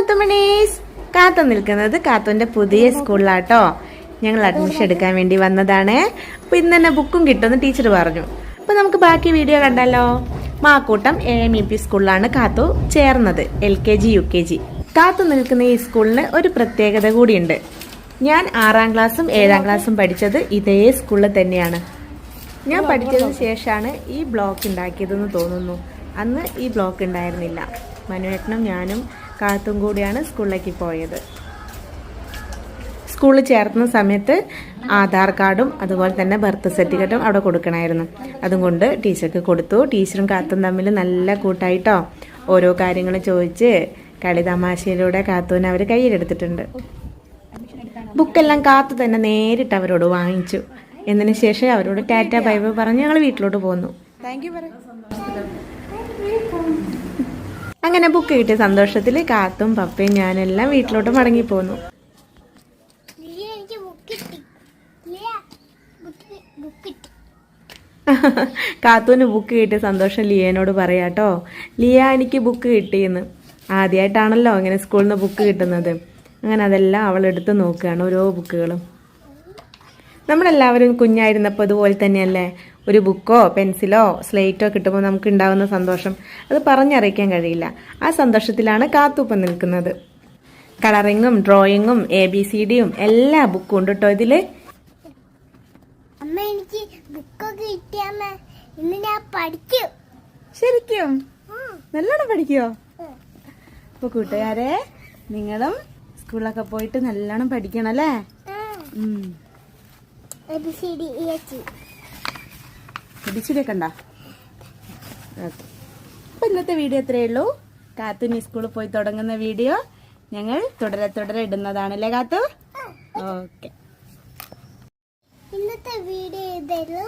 മുത്തുമണീസ്. കാത്തു നിൽക്കുന്നത് കാത്തുവിന്റെ പുതിയ സ്കൂളിലാട്ടോ. ഞങ്ങൾ അഡ്മിഷൻ എടുക്കാൻ വേണ്ടി വന്നതാണ്. അപ്പൊ ഇന്ന് തന്നെ ബുക്കും കിട്ടുമെന്ന് ടീച്ചർ പറഞ്ഞു. അപ്പൊ നമുക്ക് ബാക്കി വീഡിയോ കണ്ടാലോ. മാക്കൂട്ടം AMEP സ്കൂളിലാണ് കാത്തു ചേർന്നത്. LKG UKG. കാത്തു നിൽക്കുന്ന ഈ സ്കൂളിന് ഒരു പ്രത്യേകത കൂടിയുണ്ട്. ഞാൻ 6ാം ക്ലാസ്സും 7ാം ക്ലാസ്സും പഠിച്ചത് ഇതേ സ്കൂളിൽ തന്നെയാണ്. ഞാൻ പഠിച്ചതിന് ശേഷമാണ് ഈ ബ്ലോക്ക് ഉണ്ടാക്കിയതെന്ന് തോന്നുന്നു. അന്ന് ഈ ബ്ലോക്ക് ഉണ്ടായിരുന്നില്ല. മനുവേട്ടനും ഞാനും കാത്തും കൂടിയാണ് സ്കൂളിലേക്ക് പോയത്. സ്കൂളിൽ ചേർത്തുന്ന സമയത്ത് ആധാർ കാർഡും അതുപോലെ തന്നെ ബർത്ത് സർട്ടിഫിക്കറ്റും അവിടെ കൊടുക്കണമായിരുന്നു. അതുകൊണ്ട് ടീച്ചർക്ക് കൊടുത്തു. ടീച്ചറും കാത്തും തമ്മിൽ നല്ല കൂട്ടായിട്ടോ. ഓരോ കാര്യങ്ങൾ ചോദിച്ച് കളി തമാശയിലൂടെ കാത്തുവിനെ അവർ കയ്യിലെടുത്തിട്ടുണ്ട്. ബുക്കെല്ലാം കാത്തു തന്നെ നേരിട്ട് അവരോട് വാങ്ങിച്ചു. എന്നതിന് ശേഷം അവരോട് ടാറ്റ ബൈ ബൈ പറഞ്ഞ് ഞങ്ങൾ വീട്ടിലോട്ട് പോന്നു. അങ്ങനെ ബുക്ക് കിട്ടിയ സന്തോഷത്തിൽ കാത്തും പപ്പയും ഞാനെല്ലാം വീട്ടിലോട്ട് മടങ്ങി പോന്നു. കാത്തുവിന് ബുക്ക് കിട്ടിയ സന്തോഷം ലിയനോട് പറയാട്ടോ. ലിയ, എനിക്ക് ബുക്ക് കിട്ടിയെന്ന്. ആദ്യമായിട്ടാണല്ലോ അങ്ങനെ സ്കൂളിൽ നിന്ന് ബുക്ക് കിട്ടുന്നത്. അങ്ങനെ അതെല്ലാം അവൾ എടുത്ത് നോക്കുകയാണ്, ഓരോ ബുക്കുകളും. നമ്മളെല്ലാവരും കുഞ്ഞായിരുന്നപ്പോൾ ഇതുപോലെ തന്നെയല്ലേ. ഒരു ബുക്കോ പെൻസിലോ സ്ലേറ്റോ കിട്ടുമ്പോൾ നമുക്ക് ഉണ്ടാകുന്ന സന്തോഷം അത് പറഞ്ഞറിയിക്കാൻ കഴിയില്ല. ആ സന്തോഷത്തിലാണ് കാത്തുപ്പം നിൽക്കുന്നത്. കളറിങ്ങും ഡ്രോയിങ്ങും ABCDയും എല്ലാ ബുക്കും ഉണ്ട് കേട്ടോ ഇതില്. ശരിക്കും നല്ലോണം പഠിക്കോ? അപ്പൊ കൂട്ടുകാരെ, നിങ്ങളും സ്കൂളിലൊക്കെ പോയിട്ട് നല്ലോണം പഠിക്കണം അല്ലേ? ABCD ഒക്കെ ഉണ്ടോ? അപ്പൊ ഇന്നത്തെ വീഡിയോ ഇത്രയേ ഉള്ളൂ. കാത്തുനി സ്കൂളിൽ പോയി തുടങ്ങുന്ന വീഡിയോ ഞങ്ങൾ തുടരെ ഇടുന്നതാണല്ലേ കാത്തു? ഓക്കെ, ഇന്നത്തെ വീഡിയോ